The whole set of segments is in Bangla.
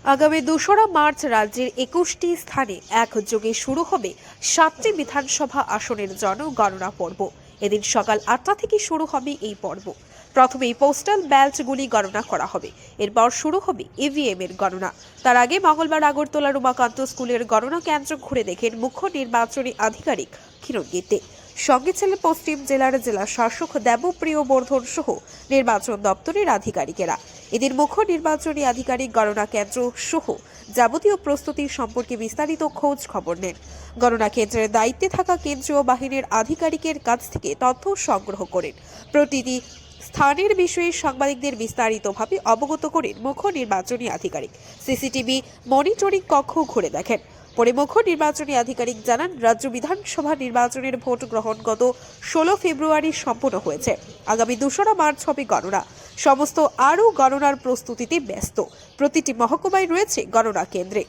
আগামী ২রা মার্চ রাজ্যের ২১টি স্থানে একযোগে শুরু হবে ৭টি বিধানসভা আসনের জনগণনা পর্ব। এদিন সকাল ৮টা থেকে শুরু হবে এই পর্ব। প্রথমেই পোস্টাল ব্যালটগুলি গণনা করা হবে, এরপর শুরু হবে ইভিএম এর গণনা। তার আগে মঙ্গলবার আগরতলার উমাকান্ত স্কুলের গণনা কেন্দ্র ঘুরে দেখেন মুখ্য নির্বাচনী আধিকারিক কিরণ গীতে। সঙ্গে ছিলেন পশ্চিম জেলার জেলা শাসক দেবপ্রিয় বর্ধন সহ নির্বাচন দপ্তরের আধিকারিকেরা। এদিন মুখ্য নির্বাচনী আধিকারিক গণনা কেন্দ্র সহ যাবতীয় প্রস্তুতি সম্পর্কে বিস্তারিত খোঁজ খবর নেন। গণনা কেন্দ্রের দায়িত্বে থাকা কেন্দ্রীয় বাহিনীর আধিকারিকের কাছ থেকে তথ্য সংগ্রহ করেন। প্রতিটি স্থানের বিষয়ে সাংবাদিকদের বিস্তারিতভাবে অবগত করেন মুখ্য নির্বাচনী আধিকারিক। সিসিটিভি মনিটরিং কক্ষ ঘুরে দেখেন। পরে মুখ্য নির্বাচনী আধিকারিক জানান, রাজ্য বিধানসভা নির্বাচনের ভোট গ্রহণ গত 16 ফেব্রুয়ারি সম্পন্ন হয়েছে। আগামী 2রা মার্চ হবে গণনা। সমস্ত আরও গণনার প্রস্তুতিতে ব্যস্ত। প্রতিটি মহকুমায় রয়েছে গণনা কেন্দ্রে,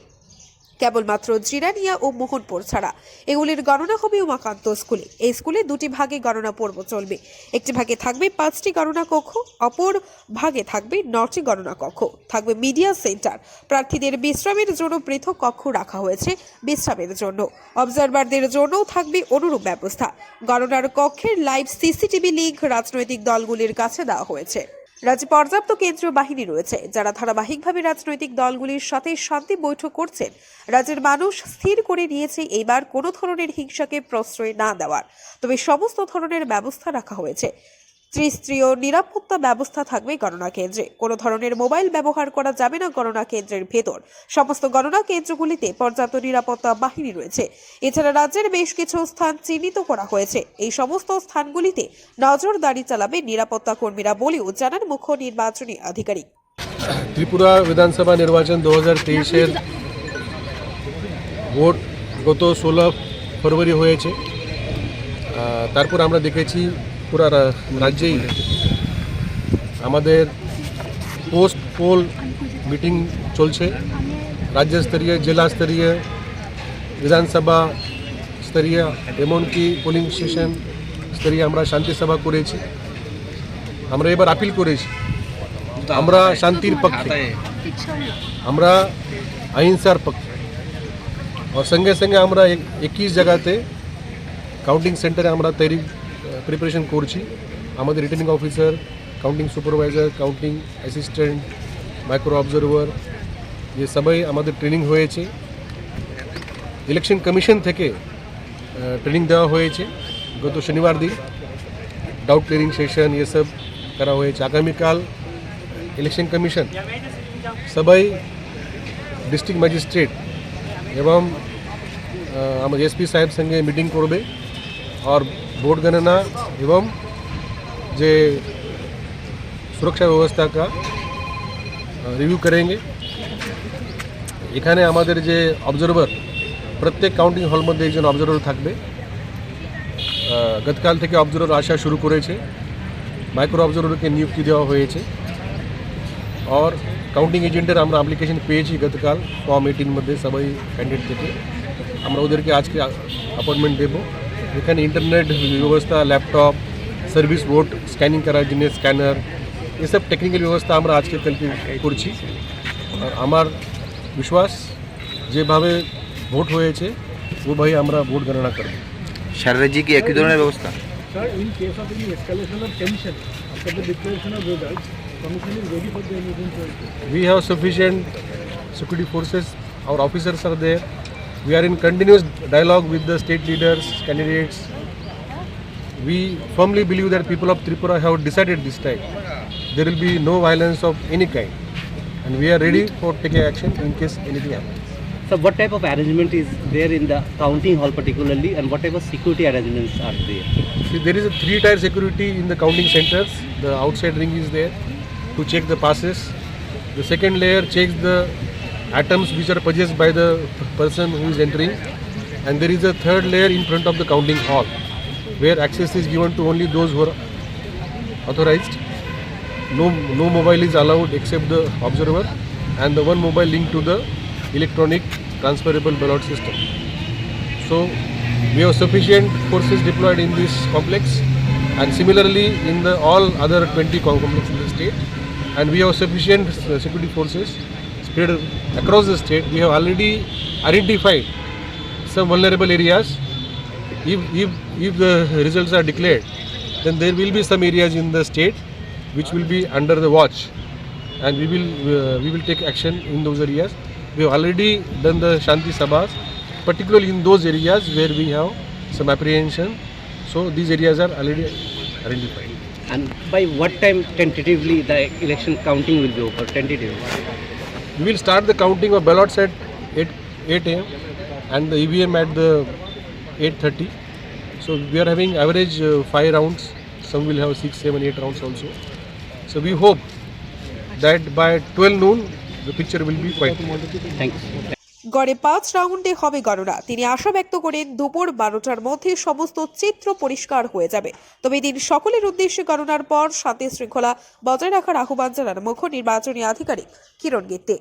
কেবলমাত্র জিরানিয়া ও মোহনপুর ছাড়া। এগুলির গণনা হবে উমাকান্ত স্কুলে। এই স্কুলে দুটি ভাগে গণনা পর্ব চলবে। একটি ভাগে থাকবে 5টি গণনা কক্ষ, অপর ভাগে থাকবে 9টি গণনা কক্ষ। থাকবে মিডিয়া সেন্টার। প্রার্থীদের বিশ্রামের জন্য পৃথক কক্ষ রাখা হয়েছে। বিশ্রামের জন্য অবজারভারদের জন্যও থাকবে অনুরূপ ব্যবস্থা। গণনার কক্ষের লাইভ সিসিটিভি লিঙ্ক রাজনৈতিক দলগুলির কাছে দেওয়া হয়েছে। রাজ্যে পর্যাপ্ত কেন্দ্রীয় বাহিনী রয়েছে, যারা ধারাবাহিকভাবে রাজনৈতিক দলগুলির সাথে শান্তি বৈঠক করছেন। রাজ্যের মানুষ স্থির করে নিয়েছে এইবার কোনো ধরনের হিংসাকে প্রশ্রয় না দেওয়ার। তবে সমস্ত ধরনের ব্যবস্থা রাখা হয়েছে। ত্রিস্তরীয় নিরাপত্তা ব্যবস্থা থাকবে গণনা কেন্দ্রে। কোনো ধরনের মোবাইল ব্যবহার করা যাবে না গণনা কেন্দ্রের ভেতর। সমস্ত গণনা কেন্দ্রগুলিতে পর্যাপ্ত নিরাপত্তা বাহিনী রয়েছে। এছাড়া রাজ্যের বেশ কিছু স্থান চিহ্নিত করা হয়েছে। এই সমস্ত স্থানগুলিতে নজরদারি চালাবে নিরাপত্তা কর্মীরা বলেও জানান মুখ্য নির্বাচনী আধিকারিক। ত্রিপুরা বিধানসভা নির্বাচন 2023-এর ভোট গত 16 ফেব্রুয়ারি হয়েছে। তারপর আমরা দেখেছি পুরা রাজ্যেই আমাদের পোস্ট পোল মিটিং চলছে। রাজ্য স্তরীয়, জেলা স্তরীয়, বিধানসভা স্তরীয়, এমনকি পোলিং স্টেশন স্তরীয় আমরা শান্তি সভা করেছি। আমরা এবার আপিল করেছি, আমরা শান্তির পক্ষে, আমরা অহিংসার পক্ষে। আর সঙ্গে সঙ্গে আমরা 21 জায়গাতে কাউন্টিং সেন্টারে আমরা প্রিপারেশন করছি। আমাদের returning officer, counting supervisor, counting assistant, micro observer, ये সবাই আমাদের ট্রেনিং হয়েছে। ইলেকশন কমিশন থেকে ট্রেনিং দেওয়া হয়েছে গত শনিবার দিন। ডাউট ক্লিয়ারিং সেশন এসব করা হয়েছে। আগামীকাল ইলেকশন কমিশন সবাই ডিস্ট্রিক্ট ম্যাজিস্ট্রেট এবং আমাদের এসপি সাহেব সঙ্গে মিটিং করবে और ভোট গণনা এবং যে সুরক্ষা ব্যবস্থা का রিভিউ করেंगे। এখানে আমাদের যে অবজারভার, প্রত্যেক কাউন্টিং হল মধ্যে একজন অবজারভার থাকবে। গতকাল থেকে অবজারভার আসা শুরু করেছে। মাইক্রো অবজারভারকে নিযুক্তি দেওয়া হয়েছে। और কাউন্টিং এজেন্টের আমরা অ্যাপ্লিকেশন পেয়েছি গতকাল ফর্ম 18 মধ্যে সবাই ক্যান্ডিডেট থেকে। আমরা ওদেরকে আজকে অ্যাপয়েন্টমেন্ট দেবো। এখানে ইন্টারনেট ব্যবস্থা, ল্যাপটপ, সার্ভিস ভোট স্ক্যানিং করার জন্য স্ক্যানার, এসব টেকনিক্যাল ব্যবস্থা আমরা আজকে কালকে করছি। আর আমার বিশ্বাস যেভাবে ভোট হয়েছে ওভাবেই আমরা ভোট গণনা করব। সারা রাজ্যে কি একই ধরনের ব্যবস্থা? Sir, in case of any escalation of tension after the declaration of results, Commission is ready for the emergency. We have sufficient security forces. Our officers are there. We are in continuous dialogue with the state leaders, candidates. We firmly believe that people of Tripura have decided this time there will be no violence of any kind, and we are ready for taking action in case anything happens. So what type of arrangement is there in the counting hall particularly, and what type of security arrangements are there? See, there is a 3-tier security in the counting centers. The outside ring is there to check the passes. The second layer checks the items which are purchased by the person who is entering, and there is a third layer in front of the counting hall where access is given to only those who are authorized. No mobile is allowed except the observer, and the one mobile linked to the electronic transferable ballot system. So we have sufficient forces deployed in this complex, and similarly in the all other 20 complexes in the state, and we have sufficient security forces, spread across the state. We have already identified some vulnerable areas. If the results are declared, then there will be some areas in the state which will be under the watch, and we will take action in those areas. We have already done the Shanti Sabhas, particularly in those areas where we have some apprehension. So these areas are already identified. And by what time tentatively the election counting will be over? Tentatively. We will start the counting of ballots at 8 a.m. and the EVM at the 8:30. So we are having average 5 rounds. Some will have 6, 7, 8 rounds also. So we hope that by 12 noon the picture will be quite. Thank you. গড়ে 5 রাউন্ডে হবে গণনা। তিনি আশা ব্যক্ত করেন দুপুর 12টার মধ্যে সমস্ত চিত্র পরিষ্কার হয়ে যাবে। তবে এদিন সকলের উদ্দেশ্যে গণনার পর শান্তি শৃঙ্খলা বজায় রাখার আহ্বান জানান মুখ্য নির্বাচনী আধিকারিক কিরণ গিত্তে।